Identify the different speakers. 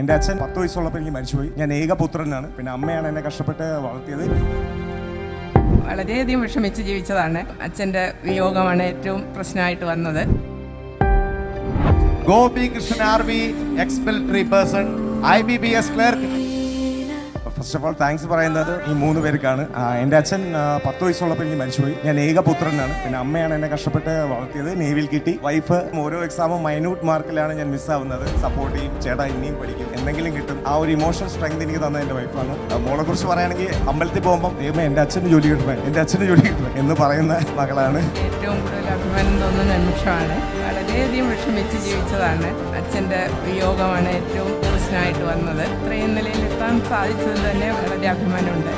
Speaker 1: എൻ്റെ അച്ഛൻ 10 വയസ്സുള്ളപ്പോൾ എനിക്ക് മരിച്ചുപോയി. ഞാൻ ഏകപുത്രനാണ്. പിന്നെ അമ്മയാണ് എന്നെ കഷ്ടപ്പെട്ട് വളർത്തിയത്.
Speaker 2: വളരെയധികം വിഷമിച്ച് ജീവിച്ചതാണ്. അച്ഛൻ്റെ വിയോഗമാണ് ഏറ്റവും പ്രശ്നമായിട്ട് വന്നത്.
Speaker 3: Gopi Krishnan ആർവി, X-military person, IBPS clerk.
Speaker 1: First of all thanks പറയുന്നത് ഈ 3 പേർക്കാണ്. എൻ്റെ അച്ഛൻ 10 വയസ്സുള്ളപ്പോൾ എനിക്ക് മരിച്ചുപോയി. ഞാൻ ഏകപുത്രനാണ്. പിന്നെ അമ്മയാണ് എന്നെ കഷ്ടപ്പെട്ട് വളർത്തിയത്. നേവിയിൽ കിട്ടി. വൈഫ് ഓരോ എക്സാമും മൈന്യൂട്ട് മാർക്കിലാണ് ഞാൻ മിസ്സാവുന്നത്. സപ്പോർട്ട് ചെയ്യും. ചേട്ടാ ഇനിയും പഠിക്കും, എന്തെങ്കിലും കിട്ടും. ആ ഒരു ഇമോഷണൽ സ്ട്രെങ്ത് എനിക്ക് തന്ന എൻ്റെ വൈഫാണ്. മോളെ കുറിച്ച് പറയുകയാണെങ്കിൽ അമ്പലത്തിൽ പോകുമ്പോൾ ദൈവമേ എൻ്റെ അച്ഛന് ജോലി കിട്ടണേ, എൻ്റെ അച്ഛന് ജോലി കിട്ടണേ എന്ന് പറയുന്ന മകളാണ്.
Speaker 2: ഏറ്റവും കൂടുതൽ അഭിമാനം തോന്നുന്ന നിമിഷമാണ്. വളരെയധികം വിഷമിച്ച് ജീവിച്ചതാണ്. അച്ഛൻ്റെ വിയോഗമാണ് ഏറ്റവും പ്രശ്നമായിട്ട് വന്നത്. ഇത്രയും നിലയിലെത്താൻ സാധിച്ചത് തന്നെ വളരെ അഭിമാനമുണ്ട്.